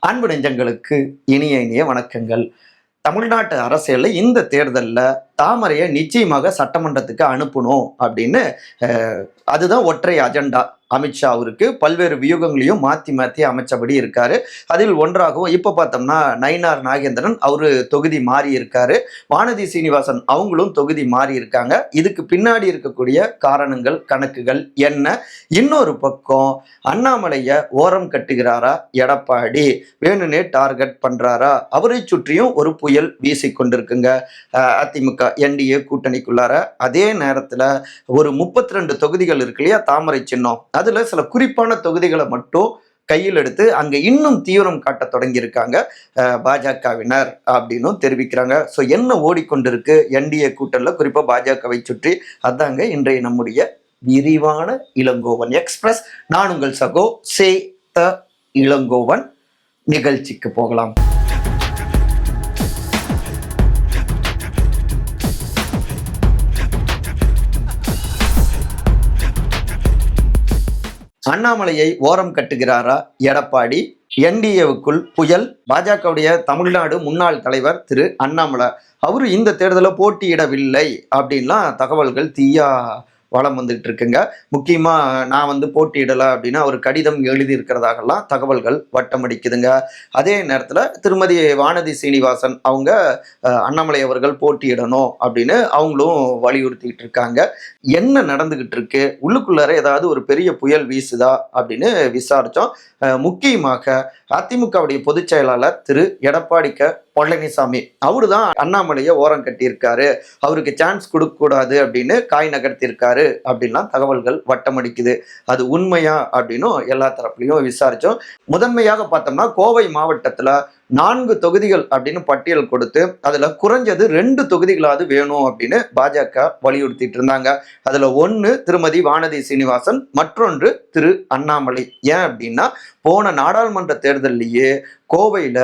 அன்பு நெஞ்சங்களுக்கு இனிய இனிய வணக்கங்கள். தமிழ்நாட்டு அரசியல்ல இந்த தேர்தல்ல தாமரைய நிச்சயமாக சட்டமன்றத்துக்கு அனுப்பணும் அப்படின்னு அதுதான் ஒற்றை அஜெண்டா. அமித்ஷா அவருக்கு பல்வேறு வியூகங்களையும் மாத்தி மாத்தி அமைச்சபடி இருக்காரு. அதில் ஒன்றாகவும் இப்ப பார்த்தோம்னா நயினார் நாகேந்திரன் அவரு தொகுதி மாறி இருக்காரு. வானதி சீனிவாசன் அவங்களும் தொகுதி மாறி இருக்காங்க. இதுக்கு பின்னாடி இருக்கக்கூடிய காரணங்கள் கணக்குகள் என்ன? இன்னொரு பக்கம் அண்ணாமலைய ஓரம் கட்டுகிறாரா எடப்பாடி? வேணுனே டார்கெட் பண்றாரா? அவரை சுற்றியும் ஒரு புயல் வீசிக்கொண்டிருக்குங்க அதிமுக என்டிஏ கூட்டணிக்குள்ளார. அதே நேரத்துல ஒரு 32 தொகுதிகள் இருக்கு இல்லையா தாமரை சின்னம், அதுல சில குறிப்பான தொகுதிகளை மட்டும் கையில் எடுத்து அங்க இன்னும் தீவிரம் காட்ட தொடங்கி இருக்காங்க பாஜகவினர் அப்படின்னு தெரிவிக்கிறாங்க. ஸோ என்ன ஓடிக்கொண்டிருக்கு என்டிஏ கூட்டணியில் குறிப்பா பாஜகவை சுற்றி, அதாங்க இன்றைய நம்முடைய விரிவான இளங்கோவன் எக்ஸ்பிரஸ். நான் உங்கள் சகோ சே த இளங்கோவன். நிகழ்ச்சிக்கு போகலாம். அண்ணாமலையை ஓரம் கட்டுகிறாரா எடப்பாடி? என்டிஏவுக்குள் புயல். பாஜகவுடைய தமிழ்நாடு முன்னாள் தலைவர் திரு அண்ணாமலை அவரு இந்த தேர்தலில் போட்டியிடவில்லை அப்படின்லாம் தகவல்கள் தீயா வளம் வந்துகிட்டு இருக்குங்க. முக்கியமா நான் போட்டியிடலை அப்படின்னு அவர் கடிதம் எழுதி இருக்கிறதாகலாம் தகவல்கள் வட்டமடிக்குதுங்க. அதே நேரத்தில் திருமதி வானதி சீனிவாசன் அவங்க அண்ணாமலை அவர்கள் போட்டியிடணும் அப்படின்னு அவங்களும் வலியுறுத்திட்டு இருக்காங்க. என்ன நடந்துகிட்டு இருக்கு உள்ளுக்குள்ளார, ஏதாவது ஒரு பெரிய புயல் வீசுதா அப்படின்னு விசாரிச்சோம். முக்கியமாக அதிமுகவுடைய பொதுச் செயலாளர் திரு எடப்பாடி பழனிசாமி அவரு தான் அண்ணாமலையை ஓரம் கட்டியிருக்காரு, அவருக்கு சான்ஸ் கொடுக்க கூடாது அப்படின்னு காய் நகர்த்தியிருக்காரு அப்படின்லாம் தகவல்கள் வட்டமடிக்குது. அது உண்மையா அப்படின்னும் எல்லா தரப்புலையும் விசாரிச்சோம். முதன்மையாக பார்த்தோம்னா கோவை மாவட்டத்துல 4 தொகுதிகள் அப்படின்னு பட்டியல் கொடுத்து அதுல குறைஞ்சது 2 தொகுதிகளாவது வேணும் அப்படின்னு பாஜக வலியுறுத்திட்டு இருந்தாங்க. அதுல ஒன்று திருமதி வானதி சீனிவாசன், மற்றொன்று திரு அண்ணாமலை. ஏன் அப்படின்னா போன நாடாளுமன்ற தேர்தலிலேயே கோவையில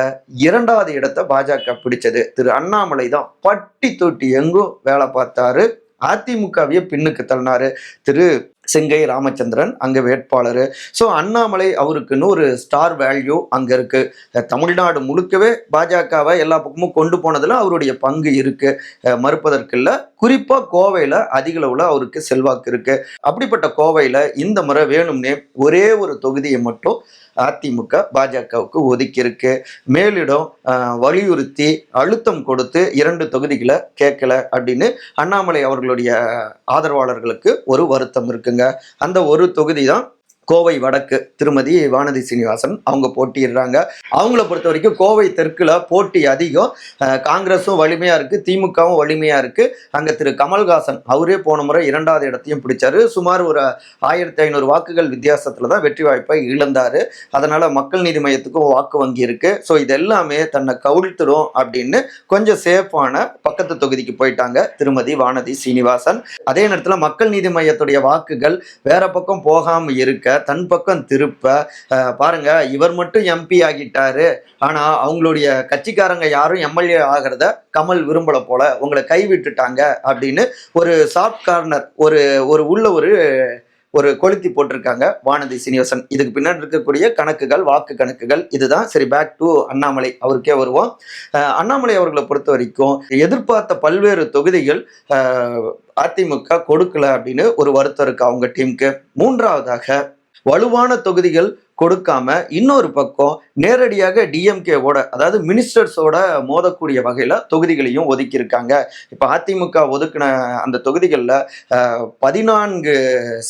2வது இடத்தை பாஜக பிடிச்சது திரு அண்ணாமலை தான். பட்டி தொட்டி எங்கும் வேலை பார்த்தாரு, அதிமுகவையே பின்னுக்கு தள்ளினாரு. திரு செங்கை ராமச்சந்திரன் அங்க வேட்பாளர். ஸோ அண்ணாமலை அவருக்குன்னு ஒரு ஸ்டார் வேல்யூ அங்க இருக்கு. தமிழ்நாடு முழுக்கவே பாஜகவை எல்லா பக்கமும் கொண்டு போனதுல அவருடைய பங்கு இருக்கு, மறுப்பதற்கு இல்லை. குறிப்பா கோவையில அதிக அளவுல அவருக்கு செல்வாக்கு இருக்கு. அப்படிப்பட்ட கோவையில இந்த முறை வேணும்னே ஒரே ஒரு தொகுதியை மட்டும் அதிமுக பாஜகவுக்கு ஒதுக்கி இருக்கு. மேலிடம் வலியுறுத்தி அழுத்தம் கொடுத்து 2 தொகுதிகளை கேட்கல அப்படின்னு அண்ணாமலை அவர்களுடைய ஆதரவாளர்களுக்கு ஒரு வருத்தம் இருக்குங்க. அந்த ஒரு தொகுதி தான் கோவை வடக்கு. திருமதி வானதி சீனிவாசன் அவங்க போட்டிடுறாங்க. அவங்கள பொறுத்த வரைக்கும் கோவை தெற்குல போட்டி அதிகம். காங்கிரஸும் வலிமையா இருக்கு, திமுகவும் வலிமையா இருக்கு. அங்க திரு கமல்ஹாசன் அவரே போன முறை 2வது இடத்தையும் பிடிச்சாரு. சுமார் ஒரு 1500 வாக்குகள் வித்தியாசத்துல தான் வெற்றி வாய்ப்பை இழந்தாரு. அதனால மக்கள் நீதி மையத்துக்கும் வாக்கு வங்கி இருக்கு. ஸோ இது எல்லாமே தன்னை கவிழ்த்துடும் அப்படின்னு கொஞ்சம் சேஃபான பக்கத்து தொகுதிக்கு போயிட்டாங்க திருமதி வானதி சீனிவாசன். அதே நேரத்தில் மக்கள் நீதி மையத்துடைய வாக்குகள் வேற பக்கம் போகாம இருக்க தன் பக்கம் திருப்ப பாருங்க, இவர் மட்டும் எம்பி ஆகிட்டாரு, ஆனா அவங்களுடைய கட்சிக்காரங்க யாரும் எம்எல்ஏ ஆகிறத கமல் விரும்பல போல, உங்களை கைவிட்டுட்டாங்க அப்படின்னு ஒரு சாஃப்ட் கார்னர் ஒரு உள்ள ஒரு கொளுத்தி போட்டிருக்காங்க வானதி சீனிவாசன். இதுக்கு பின்னாடி இருக்கக்கூடிய கணக்குகள், வாக்கு கணக்குகள் இதுதான். சரி, பேக் டு அண்ணாமலை அவருக்கே வருவோம். அண்ணாமலை அவர்களை பொறுத்த வரைக்கும் எதிர்பார்த்த பல்வேறு தொகுதிகள் அதிமுக கொடுக்கல அப்படின்னு ஒரு வருத்தம் இருக்கு அவங்க டீமுக்கு. மூன்றாவதாக வலுவான தொகுதிகள் கொடுக்காம இன்னொரு பக்கம் நேரடியாக டிஎம்கேவோட, அதாவது மினிஸ்டர்ஸோட மோதக்கூடிய வகையில தொகுதிகளையும் ஒதுக்கி இருக்காங்க. இப்ப அதிமுக ஒதுக்கின அந்த தொகுதிகளில் 14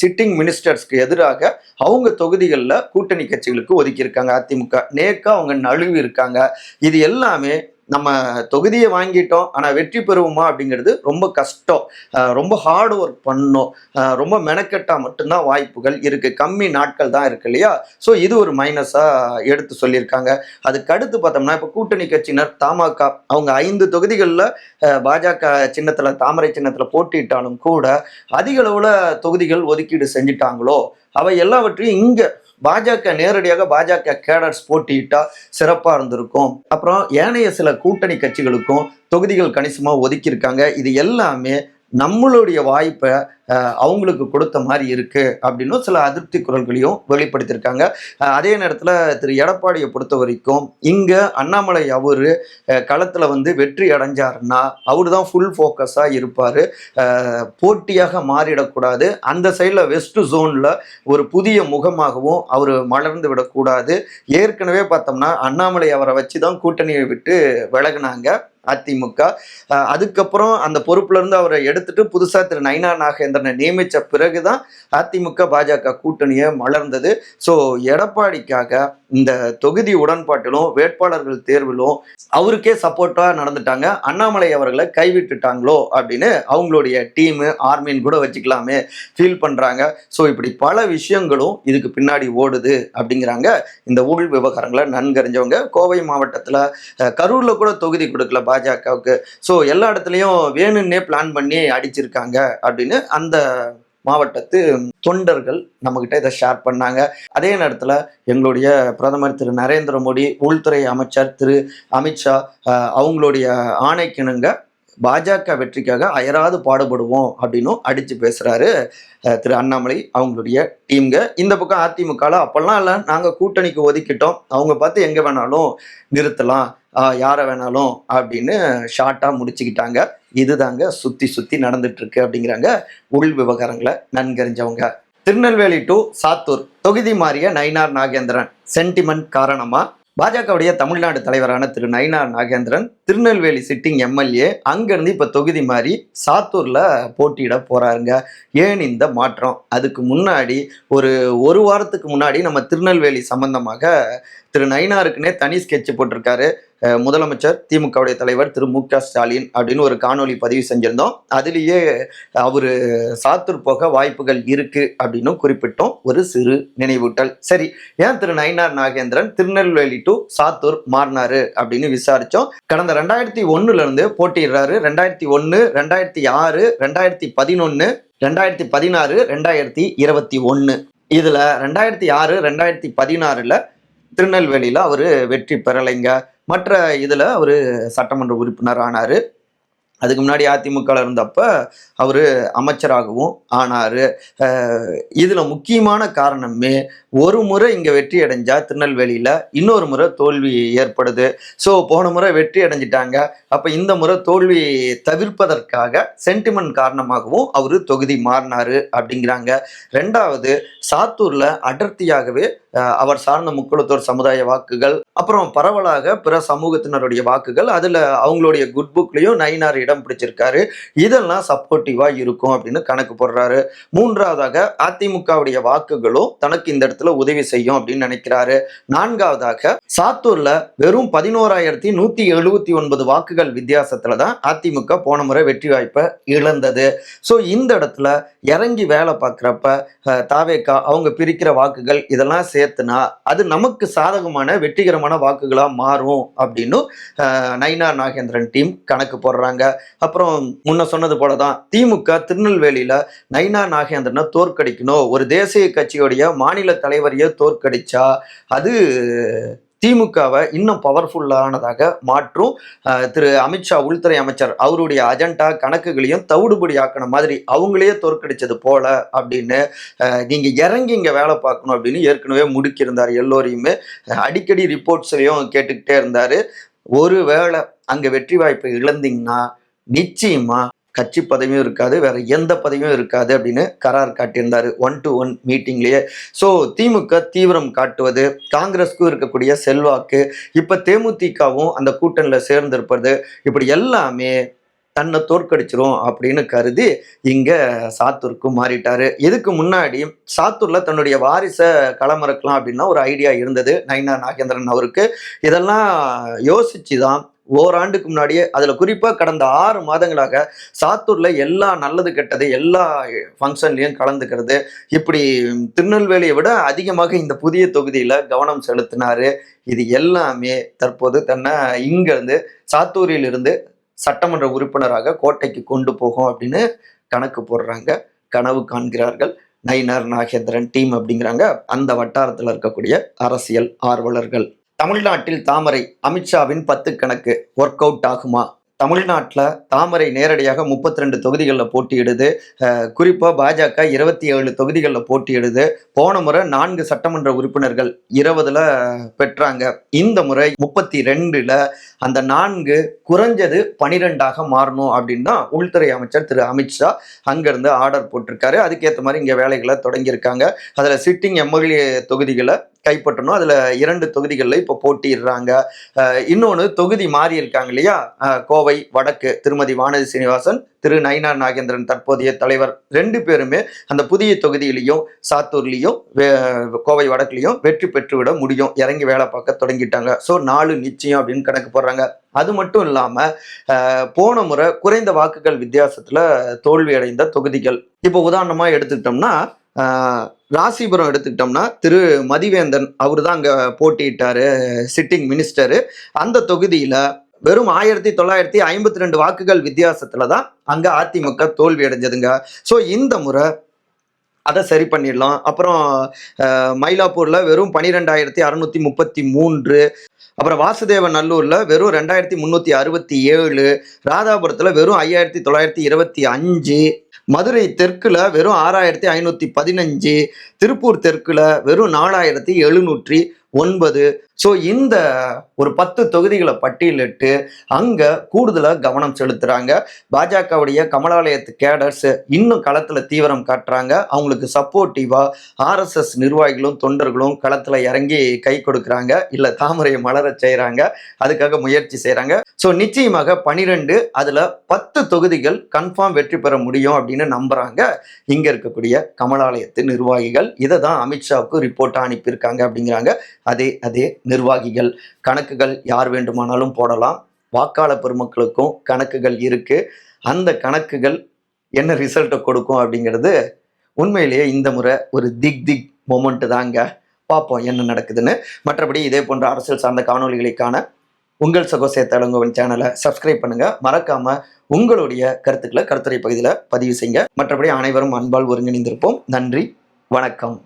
சிட்டிங் மினிஸ்டர்ஸ்க்கு எதிராக அவங்க தொகுதிகளில் கூட்டணி கட்சிகளுக்கு ஒதுக்கி இருக்காங்க. அதிமுக நேக்கா அவங்க நழுவி இருக்காங்க. இது எல்லாமே நம்ம தொகுதியை வாங்கிட்டோம் ஆனால் வெற்றி பெறுவோமா அப்படிங்கிறது ரொம்ப கஷ்டம். ரொம்ப ஹார்ட் ஒர்க் பண்ணணும், ரொம்ப மெனக்கெட்டா மட்டும்தான் வாய்ப்புகள் இருக்கு. கம்மி நாட்கள் தான் இருக்கு இல்லையா? ஸோ இது ஒரு மைனஸா எடுத்து சொல்லியிருக்காங்க. அதுக்கு அடுத்து பார்த்தோம்னா இப்போ கூட்டணி கட்சியினர் தமாக அவங்க 5 தொகுதிகளில் பாஜக சின்னத்துல, தாமரை சின்னத்துல போட்டியிட்டாலும் கூட அதிக அளவுல தொகுதிகள் ஒதுக்கீடு செஞ்சிட்டாங்களோ அவை எல்லாவற்றையும் இங்க பாஜக நேரடியாக பாஜக கேடர்ஸ் போட்டியிட்டா சிறப்பா இருந்திருக்கும். அப்புறம் ஏனைய சில கூட்டணி கட்சிகளுக்கும் தொகுதிகள் கணிசமா ஒதுக்கி இருக்காங்க. இது எல்லாமே நம்மளுடைய வாய்ப்பை அவங்களுக்கு கொடுத்த மாதிரி இருக்கு அப்படின்னு சில அதிருப்தி குரல்களையும் வெளிப்படுத்தியிருக்காங்க. அதே நேரத்தில் திரு எடப்பாடியை பொறுத்த வரைக்கும் இங்க அண்ணாமலை அவரு களத்துல வந்து வெற்றி அடைஞ்சாருன்னா அவரு தான் ஃபுல் ஃபோக்கஸாக இருப்பார். போட்டியாக மாறிடக்கூடாது, அந்த சைடில் வெஸ்ட் ஜோனில் ஒரு புதிய முகமாகவும் அவர் மலர்ந்து விடக்கூடாது. ஏற்கனவே பார்த்தோம்னா அண்ணாமலை அவரை வச்சு தான் கூட்டணியை விட்டு விலகுனாங்க அதிமுக. அதுக்கப்புறம் அந்த பொறுப்புல இருந்து அவரை எடுத்துட்டு புதுசா திரு நயினா நாகேந்திரனை நியமிச்ச பிறகுதான் அதிமுக பாஜக கூட்டணியை மலர்ந்தது. ஸோ எடப்பாடிக்காக இந்த தொகுதி உடன்பாட்டிலும் வேட்பாளர்கள் தேர்விலும் அவருக்கே சப்போர்ட்டா நடந்துட்டாங்க. அண்ணாமலை அவர்களை கைவிட்டுட்டாங்களோ அப்படின்னு அவங்களுடைய டீமு ஆர்மின்னு கூட வச்சுக்கலாமே ஃபீல் பண்றாங்க. ஸோ இப்படி பல விஷயங்களும் இதுக்கு பின்னாடி ஓடுது அப்படிங்கிறாங்க இந்த ஊழல் விவகாரங்களை நன்கறிஞ்சவங்க. கோவை மாவட்டத்தில் கரூர்ல கூட தொகுதி கொடுக்கல பாஜகவுக்கு. ஸோ எல்லா இடத்துலையும் வேணும்னே பிளான் பண்ணி அடிச்சிருக்காங்க அப்படின்னு அந்த மாவட்டத்து தொண்டர்கள் நம்மகிட்ட இதை ஷேர் பண்ணாங்க. அதே நேரத்தில் எங்களுடைய பிரதமர் திரு நரேந்திர மோடி, உள்துறை அமைச்சர் திரு அமித்ஷா அவங்களுடைய ஆணைக்கிணங்க பாஜக வெற்றிக்காக அயராது பாடுபடுவோம் அப்படின்னும் அடிச்சு பேசுறாரு திரு அண்ணாமலை அவங்களுடைய டீம்க. இந்த பக்கம் அதிமுகவில் அப்பெல்லாம் இல்லை, நாங்கள் கூட்டணிக்கு ஒதுக்கிட்டோம், அவங்க பார்த்து எங்கே வேணாலும் நிறுத்தலாம், யாரை வேணாலும் அப்படின்னு ஷார்ட்டாக முடிச்சுக்கிட்டாங்க. இதுதாங்க சுற்றி சுற்றி நடந்துட்டு இருக்கு அப்படிங்கிறாங்க உள் விவகாரங்களை நன்கறிஞ்சவங்க. திருநெல்வேலி டு சாத்தூர் தொகுதி மாறிய நயினார் நாகேந்திரன் சென்டிமெண்ட் காரணமா பாஜகவுடைய தமிழ்நாடு தலைவரான திரு நயினார் நாகேந்திரன் திருநெல்வேலி சிட்டிங் எம்எல்ஏ அங்கிருந்து இப்ப தொகுதி மாறி சாத்தூர்ல போட்டியிட போறாருங்க. ஏன் இந்த மாற்றம்? அதுக்கு முன்னாடி ஒரு வாரத்துக்கு முன்னாடி நம்ம திருநெல்வேலி சம்பந்தமாக திரு நயினாருக்குன்னே தனி ஸ்கெட்ச் போட்டிருக்காரு முதலமைச்சர் திமுகவுடைய தலைவர் திரு மு.க. ஸ்டாலின் அப்படின்னு ஒரு காணொலி பதிவு செஞ்சிருந்தோம். அதுலேயே அவரு சாத்தூர் போக வாய்ப்புகள் இருக்கு அப்படின்னு குறிப்பிட்டோம். ஒரு சிறு நினைவூட்டல். சரி, ஏன் திரு நயினார் நாகேந்திரன் திருநெல்வேலி டு சாத்தூர் மாறினாரு அப்படின்னு விசாரிச்சோம். கடந்த 2001 இருந்து போட்டிடுறாரு. 2001, 2006, 2011, 2016, 2021. இதுல 2006, 2016 திருநெல்வேலியில அவரு வெற்றி பெறலைங்க. மற்ற இதுல அவரு சட்டமன்ற உறுப்பினர் ஆனாரு. அதுக்கு முன்னாடி அதிமுக இருந்தப்ப அவரு அமைச்சராகவும் ஆனாரு. இதுல முக்கியமான காரணமே ஒரு முறை இங்க வெற்றி அடைஞ்சா திருநெல்வேலியில இன்னொரு முறை தோல்வி ஏற்படுது. ஸோ போன முறை வெற்றி அடைஞ்சிட்டாங்க, அப்ப இந்த முறை தோல்வி தவிர்ப்பதற்காக சென்டிமெண்ட் காரணமாகவும் அவரு தொகுதி மாறினாரு அப்படிங்கிறாங்க. ரெண்டாவது, சாத்தூர்ல அடர்த்தியாகவே அவர் சார்ந்த முக்குளத்தோர் சமுதாய வாக்குகள், அப்புறம் பரவலாக பிற சமூகத்தினருடைய வாக்குகள், அதுல அவங்களுடைய குட் புக்லயும் நயினார் இடம் பிடிச்சிருக்காரு. இதெல்லாம் சப்போர்ட்டிவா இருக்கும் அப்படின்னு கணக்கு போடுறாரு. மூன்றாவதாக, அதிமுகவுடைய வாக்குகளும் தனக்கு இந்த இடத்துல உதவி செய்யும் அப்படின்னு நினைக்கிறாரு. நான்காவதாக, சாத்தூர்ல வெறும் 11,179 வாக்குகள் வித்தியாசத்துல தான் அதிமுக போன முறை வெற்றி வாய்ப்பை இழந்தது. ஸோ இந்த இடத்துல இறங்கி வேலை பார்க்குறப்ப தாவேகா அவங்க பிரிக்கிற வாக்குகள் இதெல்லாம் சேர்த்துனா அது நமக்கு சாதகமான வெற்றிகரமான வாக்குகளா மாறும் அப்படின்னு நயினார் நாகேந்திரன் டீம் கணக்கு போடுறாங்க. அப்புறம் முன்ன சொன்னது போலதான் திமுக திருநெல்வேலியில நயினார் நாகேந்திரனை தோற்கடிக்கணும், ஒரு தேசிய கட்சியுடைய மாநில தலைவரையே தோற்கடிச்சா அது திமுகவை இன்னும் பவர்ஃபுல்லானதாக மாற்றும். திரு அமித்ஷா உள்துறை அமைச்சர் அவருடைய அஜெண்டா கணக்குகளையும் தவிடுபடி ஆக்கின மாதிரி அவங்களே தோற்கடிச்சது போல அப்படின்னு நீங்க இறங்கி இங்க வேலை பார்க்கணும் அப்படின்னு ஏற்கனவே முடுக்கியிருந்தார். எல்லோரையுமே அடிக்கடி ரிப்போர்ட்ஸ்லையும் கேட்டுக்கிட்டே இருந்தாரு. ஒருவேளை அங்க வெற்றி வாய்ப்பை இழந்தீங்கன்னா நிச்சயமா கட்சி பதவியும் இருக்காது, வேற எந்த பதவியும் இருக்காது அப்படின்னு கரார் காட்டியிருந்தாரு 1-to-1 மீட்டிங்லயே. ஸோ திமுக தீவிரம் காட்டுவது, காங்கிரஸ்க்கும் இருக்கக்கூடிய செல்வாக்கு, இப்ப தேமுதிகவும் அந்த கூட்டணியில சேர்ந்திருப்பது, இப்படி எல்லாமே தன்னை தோற்கடிச்சிரும் அப்படின்னு கருதி இங்க சாத்தூருக்கு மாறிட்டாரு. இதுக்கு முன்னாடி சாத்தூர்ல தன்னுடைய வாரிசை களமிறக்கலாம் அப்படின்னா ஒரு ஐடியா இருந்தது நயினார் நாகேந்திரன் அவருக்கு. இதெல்லாம் யோசிச்சுதான் ஓராண்டுக்கு முன்னாடியே, அதுல குறிப்பா கடந்த 6 மாதங்களாக சாத்தூர்ல எல்லா நல்லது கெட்டது எல்லா ஃபங்க்ஷன்லயும் கலந்துக்கிறது, இப்படி திருநெல்வேலியை விட அதிகமாக இந்த புதிய தொகுதியில கவனம் செலுத்தினாரு. இது எல்லாமே தற்போது தன்னை இங்கிருந்து சாத்தூரில் இருந்து சட்டமன்ற உறுப்பினராக கோட்டைக்கு கொண்டு போகும் அப்படின்னு கணக்கு போடுறாங்க, கனவு காண்கிறார்கள் நயினார் நாகேந்திரன் டீம் அப்படிங்கிறாங்க அந்த வட்டாரத்தில் இருக்கக்கூடிய அரசியல் ஆர்வலர்கள். தமிழ்நாட்டில் தாமரை, அமித்ஷாவின் 10 கணக்கு ஒர்க் அவுட் ஆகுமா? தமிழ்நாட்டில் தாமரை நேரடியாக 32 தொகுதிகளில் போட்டியிடுது. குறிப்பாக பாஜக 27 தொகுதிகளில் போட்டியிடுது. போன முறை 4 சட்டமன்ற உறுப்பினர்கள் 20ல் பெற்றாங்க. இந்த முறை 32ல் அந்த 4 குறைஞ்சது 12ஆக மாறணும் அப்படின்னு தான் உள்துறை அமைச்சர் திரு அமித்ஷா அங்கிருந்து ஆர்டர் போட்டிருக்காரு. அதுக்கேற்ற மாதிரி இங்கே வேலைகளை தொடங்கியிருக்காங்க. அதில் சிட்டிங் எம்எல்ஏ தொகுதிகளை கைப்பற்றணும். அதில் 2 தொகுதிகளில் இப்போ போட்டிடுறாங்க. இன்னொன்று தொகுதி மாறி இருக்காங்க இல்லையா, கோவை வடக்கு திருமதி வானதி சீனிவாசன், திரு நயினார் நாகேந்திரன் தற்போதைய தலைவர் 2 பேருமே அந்த புதிய தொகுதியிலையும் சாத்தூர்லையும் கோவை வடக்குலையும் வெற்றி பெற்றுவிட முடியும். இறங்கி வேலை பார்க்க தொடங்கிட்டாங்க. ஸோ 4 நிச்சயம் அப்படின்னு கணக்கு போடுறாங்க. அது மட்டும் இல்லாமல் போன முறை குறைந்த வாக்குகள் வித்தியாசத்தில் தோல்வி அடைந்த தொகுதிகள் இப்போ உதாரணமாக எடுத்துக்கிட்டோம்னா ராசிபுரம் எடுத்துக்கிட்டோம்னா திரு மதிவேந்தன் அவர் தான் அங்கே போட்டியிட்டாரு, சிட்டிங் மினிஸ்டரு. அந்த தொகுதியில் வெறும் 1952 வாக்குகள் வித்தியாசத்துல தான் அங்க அதிமுக தோல்வி அடைஞ்சதுங்க. ஸோ இந்த முறை அதை சரி பண்ணிடலாம். அப்புறம் மயிலாப்பூர்ல வெறும் 12,633, அப்புறம் வாசுதேவ நல்லூர்ல வெறும் 2,367, ராதாபுரத்துல வெறும் 5,925, மதுரை தெற்குல வெறும் 6,515, திருப்பூர் தெற்குல வெறும் 4,709. ஸோ இந்த ஒரு 10 தொகுதிகளை பட்டியலிட்டு அங்கே கூடுதலாக கவனம் செலுத்துகிறாங்க. பாஜகவுடைய கமலாலயத்து கேடர்ஸ் இன்னும் களத்தில் தீவிரம் காட்டுறாங்க. அவங்களுக்கு சப்போர்ட்டிவாக ஆர்எஸ்எஸ் நிர்வாகிகளும் தொண்டர்களும் களத்தில் இறங்கி கை கொடுக்குறாங்க, இல்லை தாமரையை மலர செய்கிறாங்க, அதுக்காக முயற்சி செய்கிறாங்க. ஸோ நிச்சயமாக 12 அதில் 10 தொகுதிகள் கன்ஃபார்ம் வெற்றி பெற முடியும் அப்படின்னு நம்புகிறாங்க இங்கே இருக்கக்கூடிய கமலாலயத்து நிர்வாகிகள். இதை தான் அமித்ஷாவுக்கு ரிப்போர்ட்டாக அனுப்பியிருக்காங்க அப்படிங்கிறாங்க. அதே நிர்வாகிகள் கணக்குகள் யார் வேண்டுமானாலும் போடலாம். வாக்காளர் பெருமக்களுக்கும் கணக்குகள் இருக்கு. அந்த கணக்குகள் என்ன ரிசல்ட்டை கொடுக்கும் அப்படிங்கிறது உண்மையிலேயே இந்த முறை ஒரு திக் மொமெண்ட் தாங்க. பார்ப்போம் என்ன நடக்குதுன்னு. மற்றபடி இதே போன்ற அரசியல் சார்ந்த காணொலிகளுக்கான உங்கள் சகோசே தெலுங்குவன் சேனலை சப்ஸ்கிரைப் பண்ணுங்க. மறக்காம உங்களுடைய கருத்துக்களை கருத்துரை பகுதியில் பதிவு செய்யுங்க. மற்றபடி அனைவரும் அன்பால் ஒருங்கிணைந்திருப்போம். நன்றி, வணக்கம்.